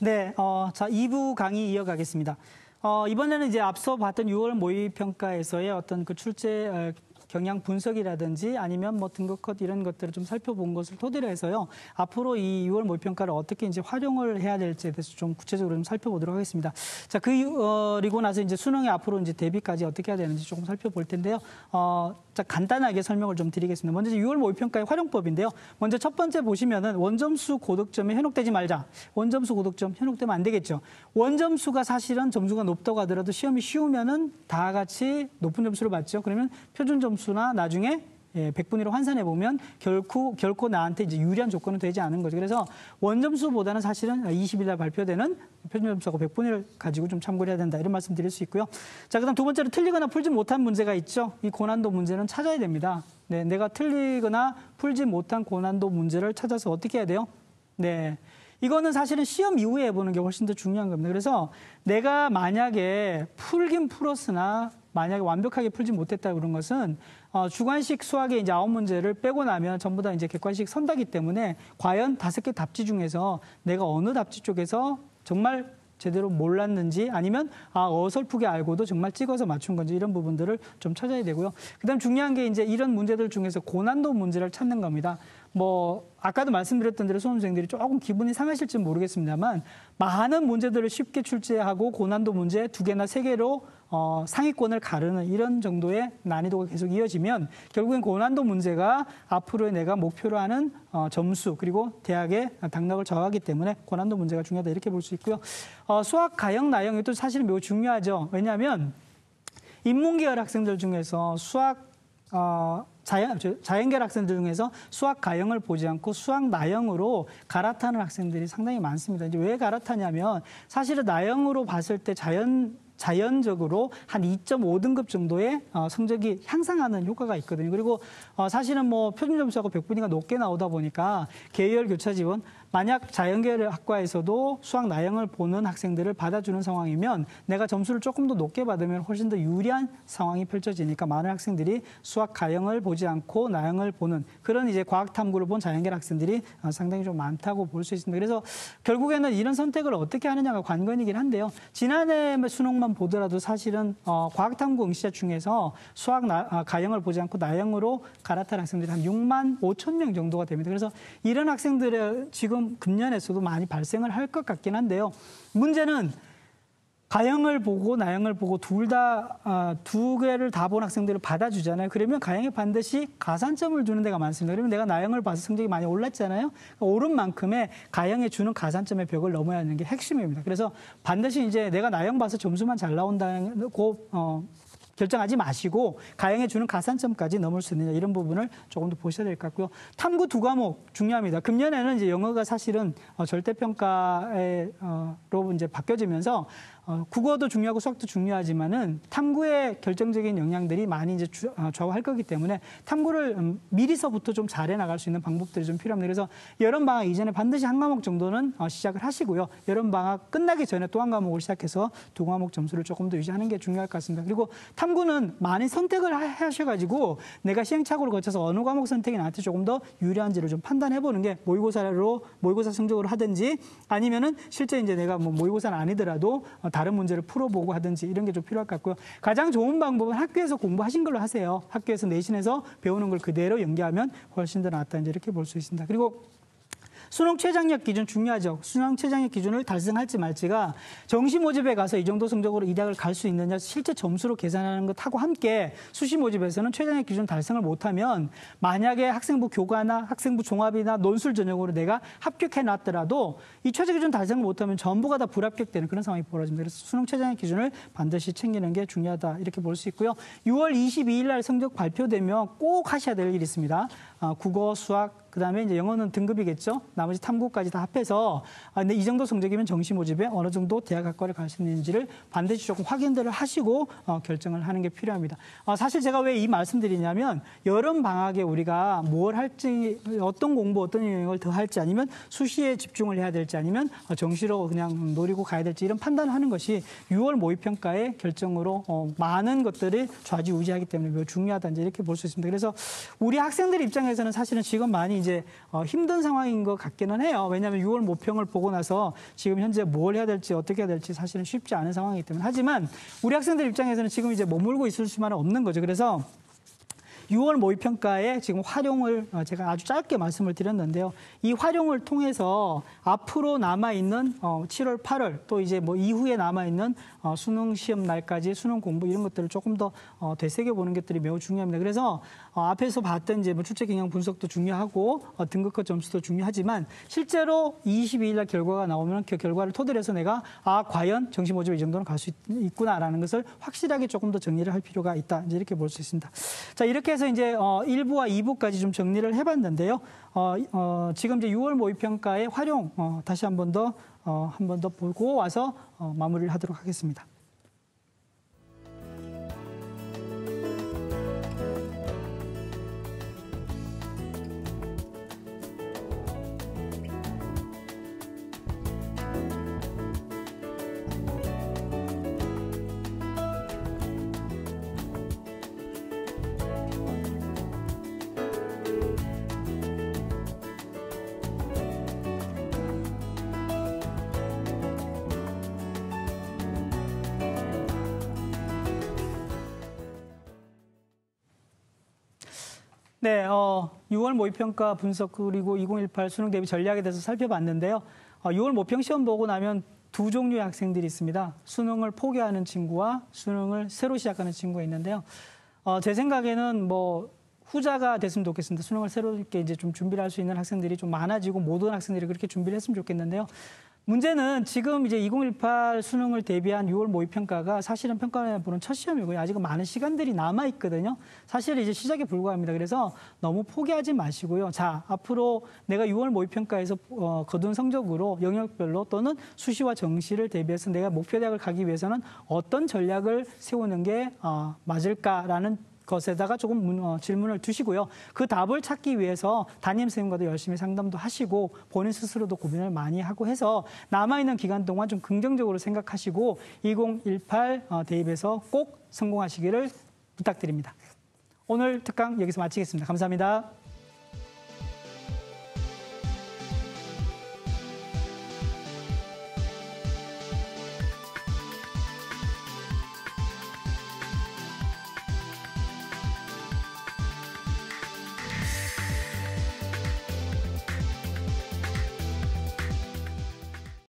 네, 자, 2부 강의 이어가겠습니다. 이번에는 이제 앞서 봤던 6월 모의평가에서의 어떤 그 출제 경향 분석이라든지 아니면 뭐 등급 컷 이런 것들을 좀 살펴본 것을 토대로 해서요. 앞으로 이 6월 모의평가를 어떻게 이제 활용을 해야 될지에 대해서 좀 구체적으로 좀 살펴보도록 하겠습니다. 자, 그리고 나서 이제 수능에 앞으로 이제 대비까지 어떻게 해야 되는지 조금 살펴볼 텐데요. 자, 간단하게 설명을 좀 드리겠습니다. 먼저 6월 모의평가의 활용법인데요. 먼저 첫 번째 보시면은 원점수 고득점에 현혹되지 말자. 원점수 고득점 현혹되면 안 되겠죠. 원점수가 사실은 점수가 높다고 하더라도 시험이 쉬우면은 다 같이 높은 점수를 받죠. 그러면 표준 점수나 나중에 100분위로 환산해 보면 결코 나한테 이제 유리한 조건은 되지 않은 거죠. 그래서 원점수보다는 사실은 20일 날 발표되는 표준 점수하고 100분위를 가지고 좀 참고를 해야 된다. 이런 말씀 드릴 수 있고요. 자, 그다음 두 번째로 틀리거나 풀지 못한 문제가 있죠. 이 고난도 문제는 찾아야 됩니다. 네, 내가 틀리거나 풀지 못한 고난도 문제를 찾아서 어떻게 해야 돼요? 네. 이거는 사실은 시험 이후에 해보는 게 훨씬 더 중요한 겁니다. 그래서 내가 만약에 풀긴 풀었으나 만약에 완벽하게 풀지 못했다 그런 것은 주관식 수학의 이제 9문제를 빼고 나면 전부 다 이제 객관식 선다기 때문에 과연 5개 답지 중에서 내가 어느 답지 쪽에서 정말 제대로 몰랐는지 아니면 어설프게 알고도 정말 찍어서 맞춘 건지 이런 부분들을 좀 찾아야 되고요. 그다음 중요한 게 이제 이런 문제들 중에서 고난도 문제를 찾는 겁니다. 뭐 아까도 말씀드렸던 대로 수험생들이 조금 기분이 상하실지 모르겠습니다만 많은 문제들을 쉽게 출제하고 고난도 문제 2개나 3개로 상위권을 가르는 이런 정도의 난이도가 계속 이어지면 결국엔 고난도 문제가 앞으로의 내가 목표로 하는 점수 그리고 대학의 당락을 정하기 때문에 고난도 문제가 중요하다 이렇게 볼 수 있고요. 수학 가형 나형이 또 사실은 매우 중요하죠. 왜냐하면 인문계열 학생들 중에서 수학 자연계열 학생들 중에서 수학 가형을 보지 않고 수학 나형으로 갈아타는 학생들이 상당히 많습니다. 이제 왜 갈아타냐면 사실은 나형으로 봤을 때 자연적으로 한 2.5등급 정도의 성적이 향상하는 효과가 있거든요. 그리고 사실은 뭐 표준 점수하고 100분위가 높게 나오다 보니까 계열 교차 지원 만약 자연계열 학과에서도 수학 나형을 보는 학생들을 받아주는 상황이면 내가 점수를 조금 더 높게 받으면 훨씬 더 유리한 상황이 펼쳐지니까 많은 학생들이 수학 가형을 보지 않고 나형을 보는 그런 이제 과학 탐구를 본 자연계열 학생들이 상당히 좀 많다고 볼 수 있습니다. 그래서 결국에는 이런 선택을 어떻게 하느냐가 관건이긴 한데요. 지난해 수능만 보더라도 사실은 과학 탐구 응시자 중에서 수학 가형을 보지 않고 나형으로 갈아탄 학생들이 한 6만 5천 명 정도가 됩니다. 그래서 이런 학생들의 지금 금년에서도 많이 발생을 할 것 같긴 한데요. 문제는 가형을 보고 나형을 보고 두 개를 다 본 학생들을 받아주잖아요. 그러면 가형에 반드시 가산점을 주는 데가 많습니다. 그러면 내가 나형을 봐서 성적이 많이 올랐잖아요. 오른 만큼의 가형에 주는 가산점의 벽을 넘어야 하는 게 핵심입니다. 그래서 반드시 이제 내가 나형 봐서 점수만 잘 나온다고 결정하지 마시고 가형에 주는 가산점까지 넘을 수 있느냐 이런 부분을 조금 더 보셔야 될 것 같고요. 탐구 2과목 중요합니다. 금년에는 이제 영어가 사실은 절대평가로 이제 바뀌어지면서 국어도 중요하고 수학도 중요하지만은 탐구의 결정적인 영향들이 많이 이제 좌우할 거기 때문에 탐구를 미리서부터 좀 잘해 나갈 수 있는 방법들이 좀 필요합니다. 그래서 여름 방학 이전에 반드시 한 과목 정도는 시작을 하시고요. 여름 방학 끝나기 전에 또 한 과목을 시작해서 2과목 점수를 조금 더 유지하는 게 중요할 것 같습니다. 그리고 탐구는 많이 선택을 하셔가지고 내가 시행착오를 거쳐서 어느 과목 선택이 나한테 조금 더 유리한지를 좀 판단해 보는 게 모의고사 성적으로 하든지 아니면은 실제 이제 내가 뭐 모의고사는 아니더라도 다른 문제를 풀어보고 하든지 이런 게 좀 필요할 것 같고요. 가장 좋은 방법은 학교에서 공부하신 걸로 하세요. 학교에서 내신에서 배우는 걸 그대로 연계하면 훨씬 더 낫다 이제 이렇게 볼 수 있습니다. 그리고 수능 최장력 기준 중요하죠. 수능 최장력 기준을 달성할지 말지가 정시 모집에 가서 이 정도 성적으로 이 대학을 갈 수 있느냐 실제 점수로 계산하는 것하고 함께 수시 모집에서는 최장력 기준 달성을 못하면 만약에 학생부 교과나 학생부 종합이나 논술 전형으로 내가 합격해놨더라도 이 최저 기준 달성을 못하면 전부가 다 불합격되는 그런 상황이 벌어집니다. 그래서 수능 최장력 기준을 반드시 챙기는 게 중요하다 이렇게 볼 수 있고요. 6월 22일 날 성적 발표되면 꼭 하셔야 될 일이 있습니다. 국어, 수학, 그다음에 이제 영어는 등급이겠죠. 나머지 탐구까지 다 합해서 근데 이 정도 성적이면 정시 모집에 어느 정도 대학 학과를 갈 수 있는지를 반드시 조금 확인들을 하시고 결정을 하는 게 필요합니다. 사실 제가 왜 이 말씀드리냐면 여름 방학에 우리가 뭘 할지 어떤 공부 어떤 영역을 더 할지 아니면 수시에 집중을 해야 될지 아니면 정시로 그냥 노리고 가야 될지 이런 판단을 하는 것이 6월 모의평가의 결정으로 많은 것들을 좌지우지하기 때문에 매우 중요하다 이제 이렇게 볼 수 있습니다. 그래서 우리 학생들 입장에서는 사실은 지금 많이 이제 힘든 상황인 것 같기는 해요. 왜냐하면 6월 모평을 보고 나서 지금 현재 뭘 해야 될지 어떻게 해야 될지 사실은 쉽지 않은 상황이기 때문에. 하지만 우리 학생들 입장에서는 지금 이제 머물고 있을 수만은 없는 거죠. 그래서 6월 모의평가에 지금 활용을 제가 아주 짧게 말씀을 드렸는데요. 이 활용을 통해서 앞으로 남아있는 7월, 8월 또 이제 뭐 이후에 남아있는 수능 시험 날까지 수능 공부 이런 것들을 조금 더 되새겨보는 것들이 매우 중요합니다. 그래서 앞에서 봤던 이제 뭐 출제 경향 분석도 중요하고 등급컷 점수도 중요하지만 실제로 22일 날 결과가 나오면 그 결과를 토대로 해서 내가 과연 정시 모집 이 정도는 갈 수 있구나라는 것을 확실하게 조금 더 정리를 할 필요가 있다. 이제 이렇게 볼 수 있습니다. 자, 이렇게 해서 이제 1부와 2부까지 좀 정리를 해봤는데요. 지금 이제 6월 모의평가의 활용 다시 한 번 더 보고 와서 마무리를 하도록 하겠습니다. 네, 6월 모의평가 분석 그리고 2018 수능 대비 전략에 대해서 살펴봤는데요. 6월 모평 시험 보고 나면 두 종류의 학생들이 있습니다. 수능을 포기하는 친구와 수능을 새로 시작하는 친구가 있는데요. 제 생각에는 뭐 후자가 됐으면 좋겠습니다. 수능을 새롭게 이제 좀 준비를 할 수 있는 학생들이 좀 많아지고 모든 학생들이 그렇게 준비를 했으면 좋겠는데요. 문제는 지금 이제 2018 수능을 대비한 6월 모의평가가 사실은 평가를 보는 첫 시험이고요. 아직은 많은 시간들이 남아있거든요. 사실 이제 시작에 불과합니다. 그래서 너무 포기하지 마시고요. 자, 앞으로 내가 6월 모의평가에서 거둔 성적으로 영역별로 또는 수시와 정시를 대비해서 내가 목표 대학을 가기 위해서는 어떤 전략을 세우는 게 맞을까라는 것에다가 조금 질문을 두시고요. 그 답을 찾기 위해서 담임선생님과도 열심히 상담도 하시고 본인 스스로도 고민을 많이 하고 해서 남아있는 기간 동안 좀 긍정적으로 생각하시고 2018 대입에서 꼭 성공하시기를 부탁드립니다. 오늘 특강 여기서 마치겠습니다. 감사합니다.